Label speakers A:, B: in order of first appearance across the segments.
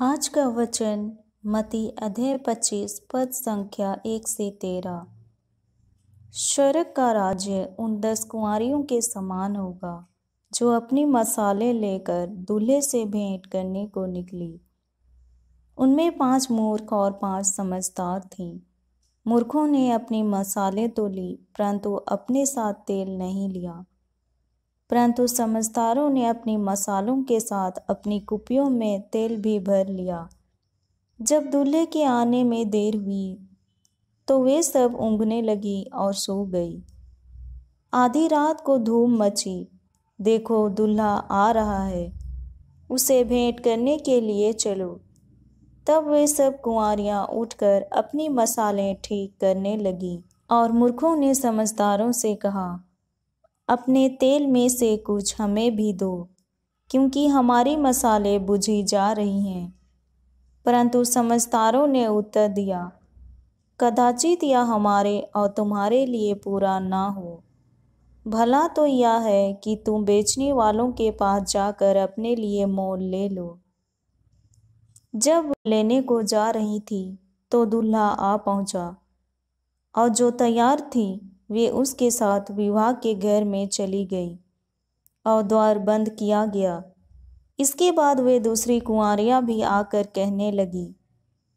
A: आज का वचन मत्ती अध्याय 25 पद संख्या 1 से 13। स्वर्ग का राज्य उन 10 कुंवारियों के समान होगा जो अपनी मसाले लेकर दूल्हे से भेंट करने को निकली। उनमें 5 मूर्ख और 5 समझदार थे। मूर्खों ने अपनी मसाले तो ली, परंतु अपने साथ तेल नहीं लिया। परंतु समझदारों ने अपनी मसालों के साथ अपनी कुपियों में तेल भी भर लिया। जब दूल्हे के आने में देर हुई तो वे सब ऊँघने लगी और सो गई। आधी रात को धूम मची, देखो दूल्हा आ रहा है, उसे भेंट करने के लिए चलो। तब वे सब कुंवारियाँ उठकर अपनी मसालें ठीक करने लगी। और मूर्खों ने समझदारों से कहा, अपने तेल में से कुछ हमें भी दो, क्योंकि हमारी मसाले बुझी जा रही हैं। परंतु समझदारों ने उत्तर दिया, कदाचित यह हमारे और तुम्हारे लिए पूरा ना हो। भला तो यह है कि तुम बेचने वालों के पास जाकर अपने लिए मोल ले लो। जब लेने को जा रही थी तो दूल्हा आ पहुंचा, और जो तैयार थी वे उसके साथ विवाह के घर में चली गई और द्वार बंद किया गया। इसके बाद वे दूसरी कुंवारियां भी आकर कहने लगी,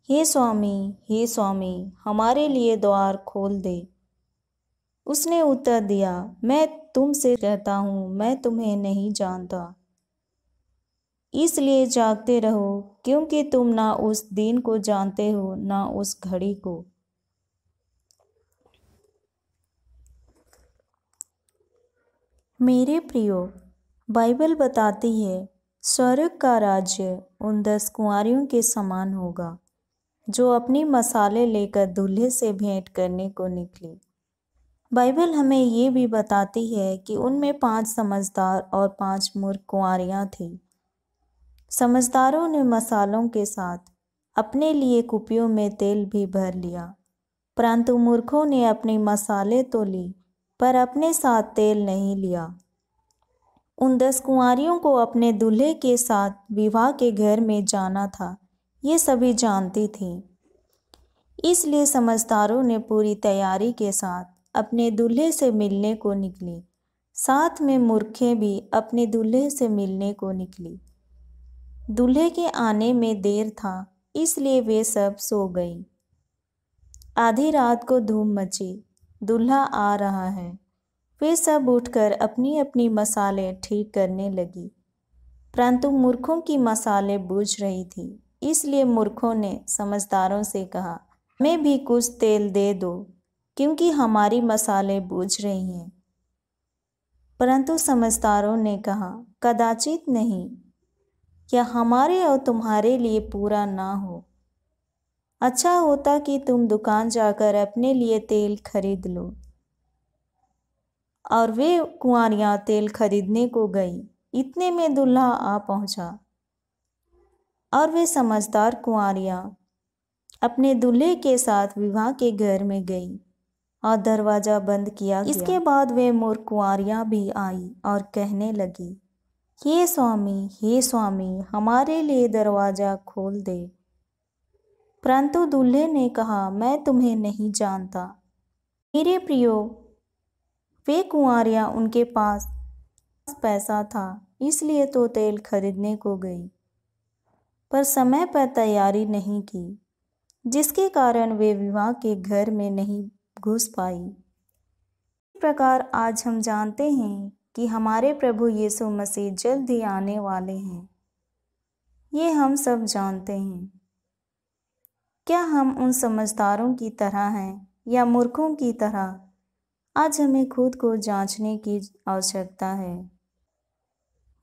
A: हे स्वामी, हमारे लिए द्वार खोल दे। उसने उत्तर दिया, मैं तुमसे कहता हूँ, मैं तुम्हें नहीं जानता। इसलिए जागते रहो, क्योंकि तुम ना उस दिन को जानते हो ना उस घड़ी को। मेरे प्रियो, बाइबल बताती है स्वर्ग का राज्य उन 10 कुंवारियों के समान होगा जो अपनी मसाले लेकर दूल्हे से भेंट करने को निकली। बाइबल हमें ये भी बताती है कि उनमें 5 समझदार और 5 मूर्ख कुंवारियाँ थीं। समझदारों ने मसालों के साथ अपने लिए कुपियों में तेल भी भर लिया, परंतु मूर्खों ने अपनी मसाले तो ली, पर अपने साथ तेल नहीं लिया। उन 10 कुंवारियों को अपने दूल्हे के साथ विवाह के घर में जाना था, ये सभी जानती थीं। इसलिए समझदारों ने पूरी तैयारी के साथ अपने दूल्हे से मिलने को निकली। साथ में मूर्खें भी अपने दूल्हे से मिलने को निकली। दूल्हे के आने में देर था, इसलिए वे सब सो गईं। आधी रात को धूम मची, दूल्हा आ रहा है। वे सब उठकर अपनी अपनी मसाले ठीक करने लगी, परंतु मूर्खों की मसाले बुझ रही थी। इसलिए मूर्खों ने समझदारों से कहा, हमें भी कुछ तेल दे दो, क्योंकि हमारी मसाले बुझ रही हैं। परंतु समझदारों ने कहा, कदाचित नहीं, यह हमारे और तुम्हारे लिए पूरा ना हो। अच्छा होता कि तुम दुकान जाकर अपने लिए तेल खरीद लो। और वे कुंवारियाँ तेल खरीदने को गईं। इतने में दूल्हा आ पहुंचा, और वे समझदार कुंवारियाँ अपने दूल्हे के साथ विवाह के घर में गईं और दरवाज़ा बंद किया गया। इसके बाद वे मूर्ख कुंवारियाँ भी आई और कहने लगी, हे स्वामी, हमारे लिए दरवाज़ा खोल दे। परंतु दूल्हे ने कहा, मैं तुम्हें नहीं जानता। मेरे प्रियो, वे कुंवारियाँ उनके पास पैसा था, इसलिए तो तेल खरीदने को गई, पर समय पर तैयारी नहीं की, जिसके कारण वे विवाह के घर में नहीं घुस पाई। इस प्रकार आज हम जानते हैं कि हमारे प्रभु यीशु मसीह जल्द ही आने वाले हैं। ये हम सब जानते हैं। क्या हम उन समझदारों की तरह हैं या मूर्खों की तरह? आज हमें खुद को जांचने की आवश्यकता है,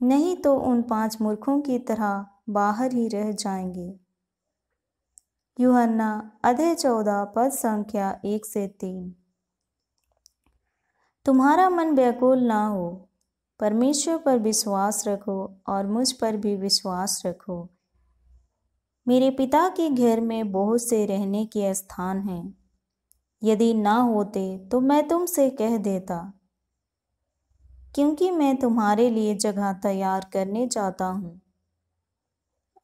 A: नहीं तो उन 5 मूर्खों की तरह बाहर ही रह जाएंगे। यूहन्ना अध्याय 14 पद संख्या 1 से 3। तुम्हारा मन व्याकुल ना हो, परमेश्वर पर विश्वास रखो और मुझ पर भी विश्वास रखो। मेरे पिता के घर में बहुत से रहने के स्थान हैं। यदि ना होते तो मैं तुमसे कह देता, क्योंकि मैं तुम्हारे लिए जगह तैयार करने जाता हूँ।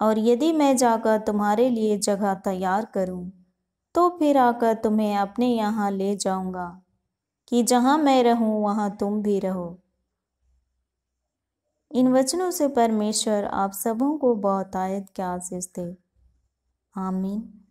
A: और यदि मैं जाकर तुम्हारे लिए जगह तैयार करूं, तो फिर आकर तुम्हें अपने यहाँ ले जाऊंगा, कि जहाँ मैं रहूं वहाँ तुम भी रहो। इन वचनों से परमेश्वर आप सबों को बहुतायत की आशीष दे। आमीन।